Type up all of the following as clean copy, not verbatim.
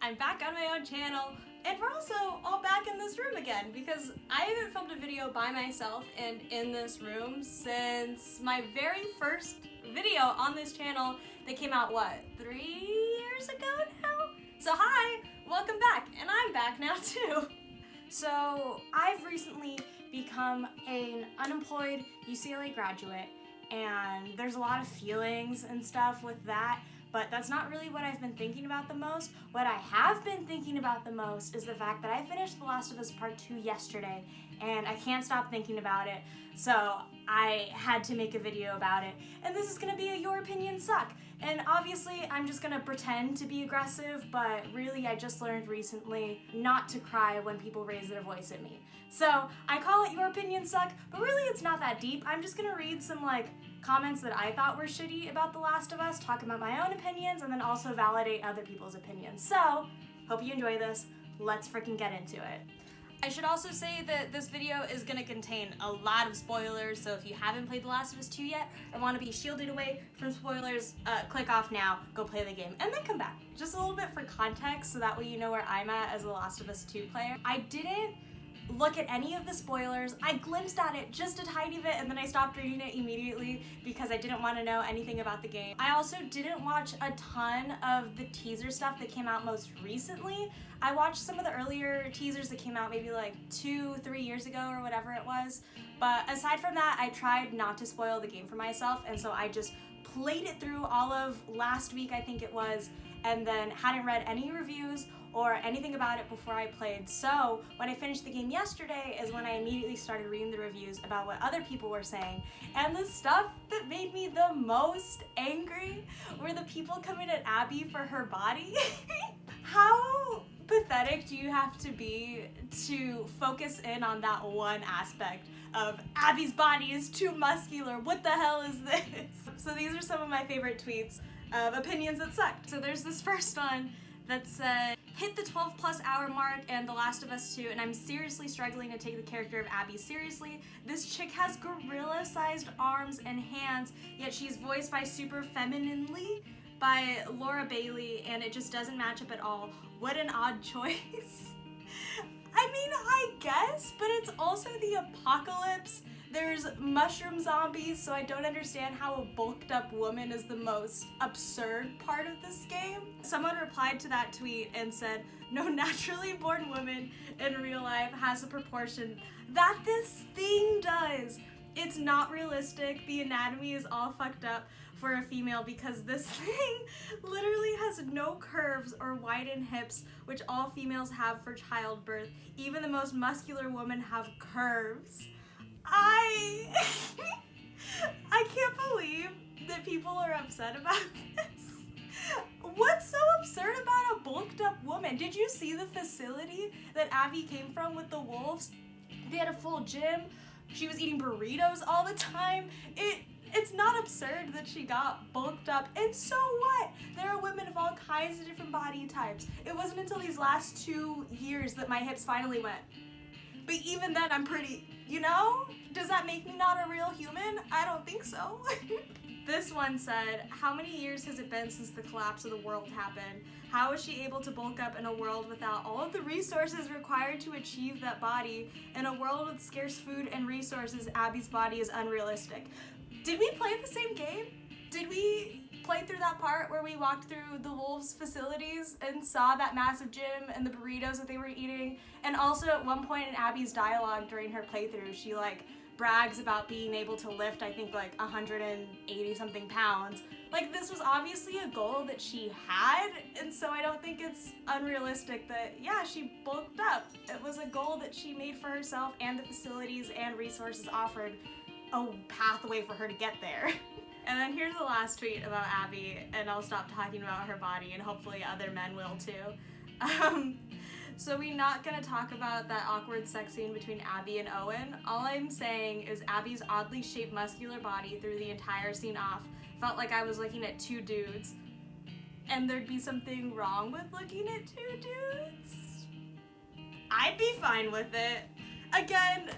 I'm back on my own channel, and we're also all back in this room again because I haven't filmed a video by myself and in this room since my very first video on this channel that came out, what, 3 years ago now? So hi, welcome back, and I'm back now too. So I've recently become an unemployed UCLA graduate, and there's a lot of feelings and stuff with that, but that's not really what I've been thinking about the most. What I have been thinking about the most is the fact that I finished The Last of Us Part 2 yesterday, and I can't stop thinking about it, so I had to make a video about it. And this is gonna be a Your Opinions Suck. And obviously, I'm just gonna pretend to be aggressive, but really I just learned recently not to cry when people raise their voice at me. So I call it Your Opinions Suck, but really it's not that deep. I'm just gonna read some comments that I thought were shitty about The Last of Us, talk about my own opinions, and then also validate other people's opinions. So, hope you enjoy this. Let's freaking get into it. I should also say that this video is going to contain a lot of spoilers, so if you haven't played The Last of Us 2 yet or want to be shielded away from spoilers, click off now, go play the game, and then come back. Just a little bit for context, so that way you know where I'm at as a The Last of Us 2 player. I didn't look at any of the spoilers. I glimpsed at it just a tiny bit and then I stopped reading it immediately because I didn't want to know anything about the game. I also didn't watch a ton of the teaser stuff that came out most recently. I watched some of the earlier teasers that came out maybe like 2-3 years ago or whatever it was, but aside from that, I tried not to spoil the game for myself, and so I just played it through all of last week, I think it was, and then hadn't read any reviews or anything about it before I played. So when I finished the game yesterday is when I immediately started reading the reviews about what other people were saying. And the stuff that made me the most angry were the people coming at Abby for her body. How pathetic do you have to be to focus in on that one aspect of Abby's body is too muscular, what the hell is this? So these are some of my favorite tweets of opinions that sucked. So there's this first one that said, hit the 12+ hour mark and The Last of Us 2, and I'm seriously struggling to take the character of Abby seriously. This chick has gorilla-sized arms and hands, yet she's voiced by super femininely by Laura Bailey, and it just doesn't match up at all. What an odd choice. I mean, I guess, but it's also the apocalypse. There's mushroom zombies, so I don't understand how a bulked up woman is the most absurd part of this game. Someone replied to that tweet and said, no naturally born woman in real life has the proportion that this thing does. It's not realistic. The anatomy is all fucked up for a female because this thing literally has no curves or widened hips, which all females have for childbirth. Even the most muscular women have curves. I can't believe that people are upset about this. What's so absurd about a bulked up woman? Did you see the facility that Abby came from with the wolves? They had a full gym. She was eating burritos all the time. It's not absurd that she got bulked up, and so what? There are women of all kinds of different body types. It wasn't until these last 2 years that my hips finally went. But even then, I'm pretty, you know? Does that make me not a real human? I don't think so. This one said, how many years has it been since the collapse of the world happened? How is she able to bulk up in a world without all of the resources required to achieve that body? In a world with scarce food and resources, Abby's body is unrealistic. Did we play the same game? Did we play through that part where we walked through the wolves' facilities and saw that massive gym and the burritos that they were eating? And also at one point in Abby's dialogue during her playthrough, she brags about being able to lift, I think 180 something pounds. This was obviously a goal that she had, and so I don't think it's unrealistic that, yeah, she bulked up. It was a goal that she made for herself, and the facilities and resources offered a pathway for her to get there. And then here's the last tweet about Abby, and I'll stop talking about her body, and hopefully other men will too. So we're not gonna talk about that awkward sex scene between Abby and Owen. All I'm saying is Abby's oddly shaped muscular body threw the entire scene off. Felt like I was looking at 2 dudes. And there'd be something wrong with looking at 2 dudes? I'd be fine with it. Again,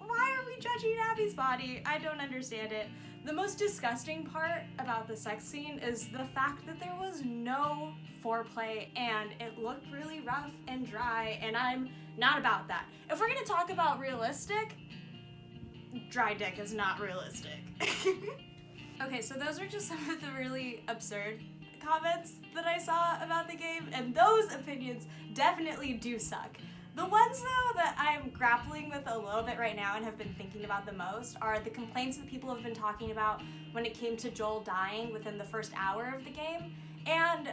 why are we judging Abby's body? I don't understand it. The most disgusting part about the sex scene is the fact that there was no foreplay, and it looked really rough and dry, and I'm not about that. If we're gonna talk about realistic, dry dick is not realistic. Okay, so those are just some of the really absurd comments that I saw about the game, and those opinions definitely do suck. The ones, though, that I'm grappling with a little bit right now and have been thinking about the most are the complaints that people have been talking about when it came to Joel dying within the first hour of the game, and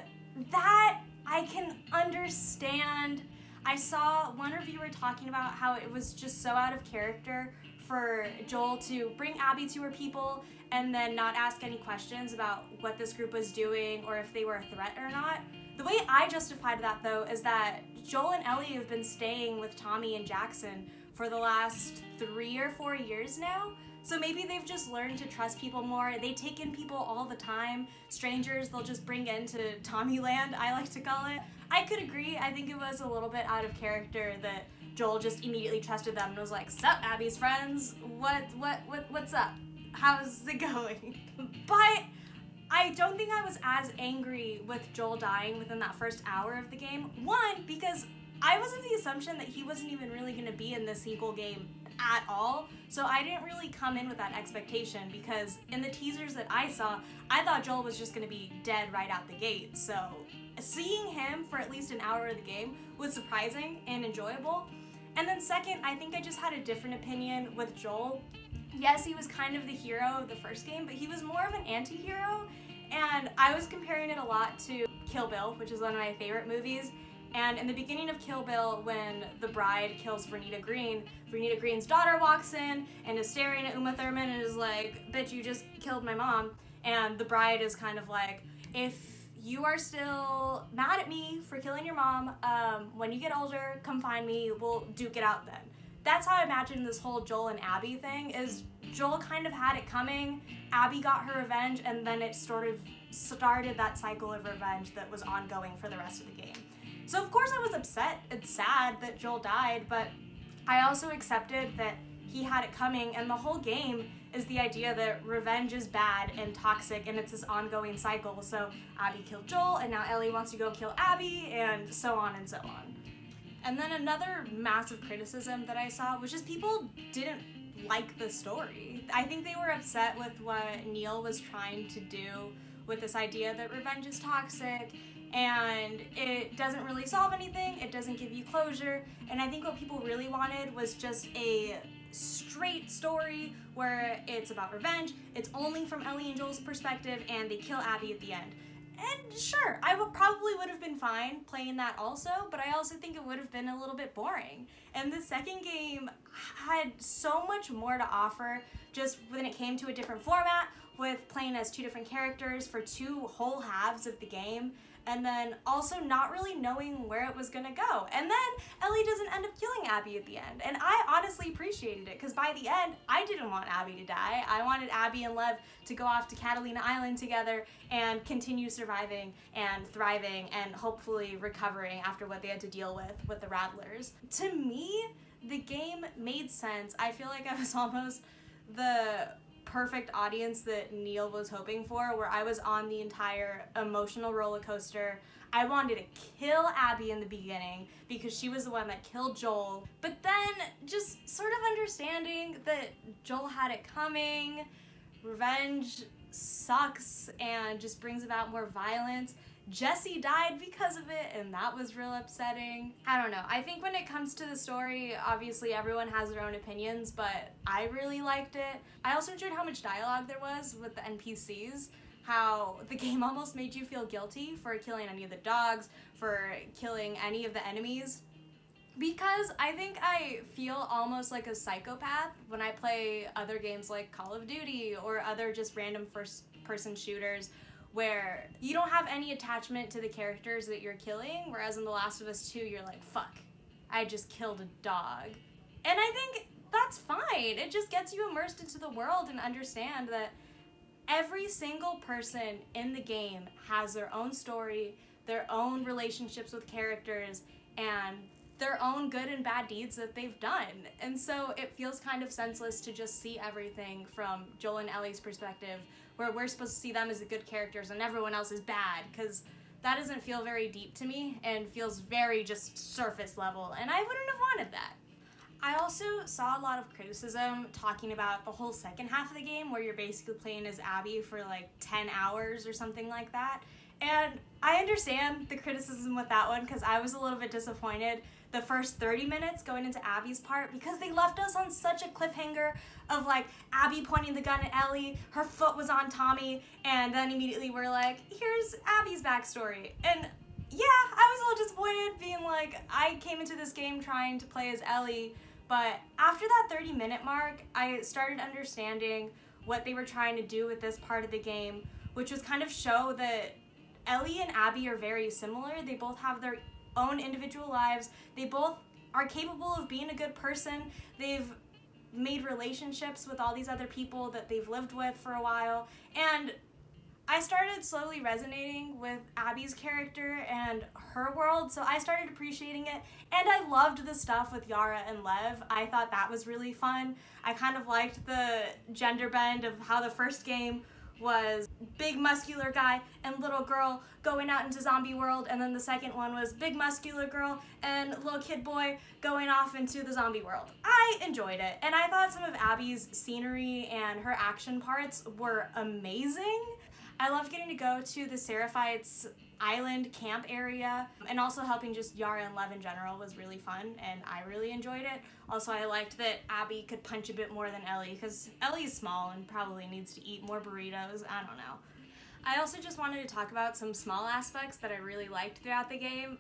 that I can understand. I saw one reviewer talking about how it was just so out of character for Joel to bring Abby to her people and then not ask any questions about what this group was doing or if they were a threat or not. The way I justified that, though, is that Joel and Ellie have been staying with Tommy and Jackson for the last 3 or 4 years now. So maybe they've just learned to trust people more. They take in people all the time. Strangers they'll just bring into Tommyland, I like to call it. I could agree. I think it was a little bit out of character that Joel just immediately trusted them and was like, "Sup, Abby's friends? What's up? How's it going?" But I don't think I was as angry with Joel dying within that first hour of the game. One, because I was of the assumption that he wasn't even really going to be in the sequel game at all, so I didn't really come in with that expectation, because in the teasers that I saw, I thought Joel was just going to be dead right out the gate. So seeing him for at least an hour of the game was surprising and enjoyable. And then second, I think I just had a different opinion with Joel. Yes, he was kind of the hero of the first game, but he was more of an anti-hero, and I was comparing it a lot to Kill Bill, which is one of my favorite movies. And in the beginning of Kill Bill, when the bride kills Vernita Green's daughter walks in and is staring at Uma Thurman and is like, "Bitch, you just killed my mom." And the bride is kind of like, "If you are still mad at me for killing your mom, when you get older, come find me, we'll duke it out then." That's how I imagine this whole Joel and Abby thing is. Joel kind of had it coming, Abby got her revenge, and then it sort of started that cycle of revenge that was ongoing for the rest of the game. So of course I was upset and sad that Joel died, but I also accepted that he had it coming, and the whole game is the idea that revenge is bad and toxic, and it's this ongoing cycle. So Abby killed Joel, and now Ellie wants to go kill Abby, and so on and so on. And then another massive criticism that I saw was just people didn't like the story. I think they were upset with what Neil was trying to do with this idea that revenge is toxic, and it doesn't really solve anything, it doesn't give you closure, and I think what people really wanted was just a straight story where it's about revenge, it's only from Ellie and Joel's perspective, and they kill Abby at the end. And sure, I probably would have been fine playing that also, but I also think it would have been a little bit boring. And the second game had so much more to offer just when it came to a different format, with playing as 2 different characters for 2 whole halves of the game, and then also not really knowing where it was gonna go. And then Ellie doesn't end up killing Abby at the end, and I honestly appreciated it, because by the end, I didn't want Abby to die. I wanted Abby and Lev to go off to Catalina Island together and continue surviving and thriving and hopefully recovering after what they had to deal with the Rattlers. To me, the game made sense. I feel like I was almost the perfect audience that Neil was hoping for, where I was on the entire emotional roller coaster. I wanted to kill Abby in the beginning because she was the one that killed Joel, but then just sort of understanding that Joel had it coming, revenge sucks and just brings about more violence. Jesse died because of it, and that was real upsetting. I don't know. I think when it comes to the story, obviously everyone has their own opinions, but I really liked it. I also enjoyed how much dialogue there was with the NPCs, how the game almost made you feel guilty for killing any of the dogs, for killing any of the enemies. Because I think I feel almost like a psychopath when I play other games like Call of Duty or other just random first-person shooters, where you don't have any attachment to the characters that you're killing, whereas in The Last of Us 2, you're like, fuck, I just killed a dog. And I think that's fine. It just gets you immersed into the world and understand that every single person in the game has their own story, their own relationships with characters, and their own good and bad deeds that they've done. And so it feels kind of senseless to just see everything from Joel and Ellie's perspective, where we're supposed to see them as the good characters and everyone else is bad, because that doesn't feel very deep to me and feels very just surface level, and I wouldn't have wanted that. I also saw a lot of criticism talking about the whole second half of the game where you're basically playing as Abby for like 10 hours or something like that. And I understand the criticism with that one because I was a little bit disappointed the first 30 minutes going into Abby's part because they left us on such a cliffhanger of like Abby pointing the gun at Ellie, her foot was on Tommy, and then immediately we're like, here's Abby's backstory. And yeah, I was a little disappointed being like, I came into this game trying to play as Ellie, but after that 30-minute mark, I started understanding what they were trying to do with this part of the game, which was kind of show that Ellie and Abby are very similar. They both have their own individual lives. They both are capable of being a good person. They've made relationships with all these other people that they've lived with for a while. And I started slowly resonating with Abby's character and her world, so I started appreciating it. And I loved the stuff with Yara and Lev. I thought that was really fun. I kind of liked the gender bend of how the first game was big muscular guy and little girl going out into zombie world, and then the second one was big muscular girl and little kid boy going off into the zombie world. I enjoyed it, and I thought some of Abby's scenery and her action parts were amazing. I loved getting to go to the Seraphites island camp area, and also helping just Yara and Lev in general was really fun, and I really enjoyed it. Also, I liked that Abby could punch a bit more than Ellie, because Ellie's small and probably needs to eat more burritos. I don't know. I also just wanted to talk about some small aspects that I really liked throughout the game.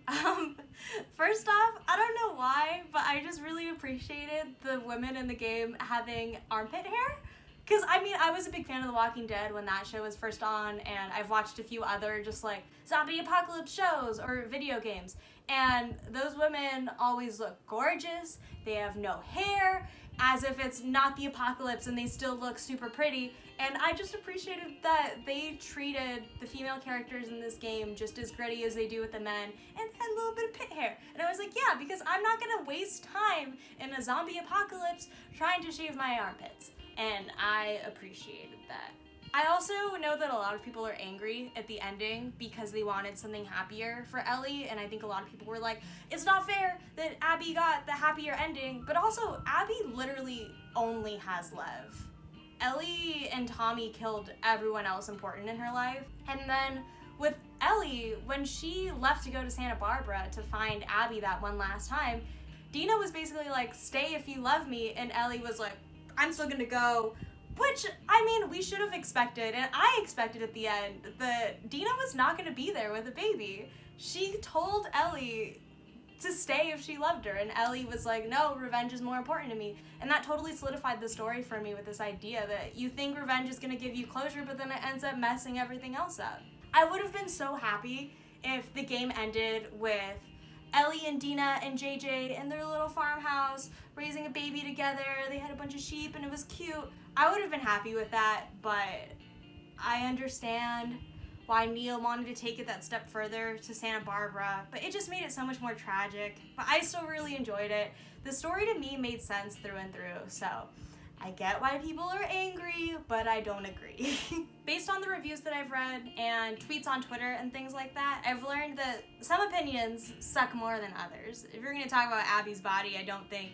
First off, I don't know why, but I just really appreciated the women in the game having armpit hair. Because, I mean, I was a big fan of The Walking Dead when that show was first on, and I've watched a few other just, like, zombie apocalypse shows or video games. And those women always look gorgeous. They have no hair, as if it's not the apocalypse, and they still look super pretty. And I just appreciated that they treated the female characters in this game just as gritty as they do with the men, and had a little bit of pit hair. And I was like, yeah, because I'm not gonna waste time in a zombie apocalypse trying to shave my armpits. And I appreciated that. I also know that a lot of people are angry at the ending because they wanted something happier for Ellie, and I think a lot of people were like, it's not fair that Abby got the happier ending, but also Abby literally only has Lev. Ellie and Tommy killed everyone else important in her life, and then with Ellie, when she left to go to Santa Barbara to find Abby that one last time, Dina was basically like, stay if you love me, and Ellie was like, I'm still gonna go, which, I mean, we should have expected, and I expected at the end that Dina was not gonna be there with a baby. She told Ellie to stay if she loved her, and Ellie was like, no, revenge is more important to me. And that totally solidified the story for me with this idea that you think revenge is gonna give you closure, but then it ends up messing everything else up. I would have been so happy if the game ended with Ellie and Dina and JJ in their little farmhouse raising a baby together. They had a bunch of sheep and it was cute. I would have been happy with that, but I understand why Neil wanted to take it that step further to Santa Barbara, but it just made it so much more tragic. But I still really enjoyed it. The story to me made sense through and through, so I get why people are angry, but I don't agree. Based on the reviews that I've read and tweets on Twitter and things like that, I've learned that some opinions suck more than others. If you're going to talk about Abby's body, I don't think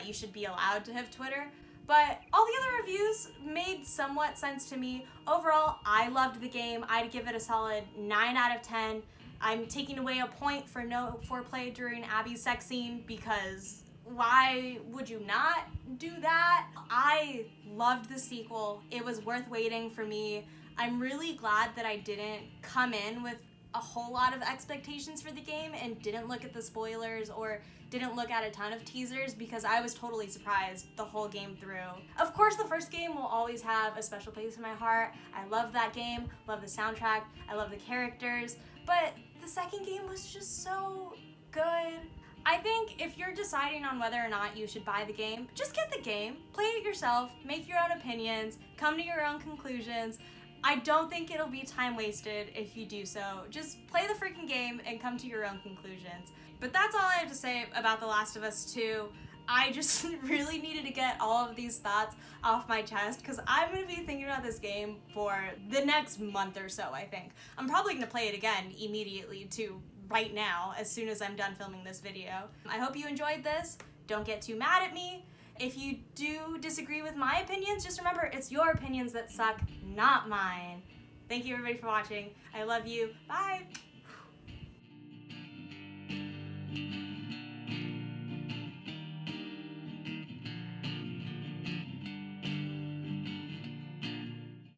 you should be allowed to have Twitter. But all the other reviews made somewhat sense to me. Overall, I loved the game. I'd give it a solid 9 out of 10. I'm taking away a point for no foreplay during Abby's sex scene because why would you not do that? I loved the sequel. It was worth waiting for me. I'm really glad that I didn't come in with a whole lot of expectations for the game and didn't look at the spoilers or didn't look at a ton of teasers because I was totally surprised the whole game through. Of course, the first game will always have a special place in my heart. I love that game, love the soundtrack, I love the characters, but the second game was just so good. I think if you're deciding on whether or not you should buy the game, just get the game, play it yourself, make your own opinions, come to your own conclusions. I don't think it'll be time wasted if you do so. Just play the freaking game and come to your own conclusions. But that's all I have to say about The Last of Us 2. I just really needed to get all of these thoughts off my chest because I'm going to be thinking about this game for the next month or so, I think. I'm probably going to play it again immediately too, right now, as soon as I'm done filming this video. I hope you enjoyed this. Don't get too mad at me. If you do disagree with my opinions, just remember it's your opinions that suck, not mine. Thank you everybody for watching. I love you. Bye.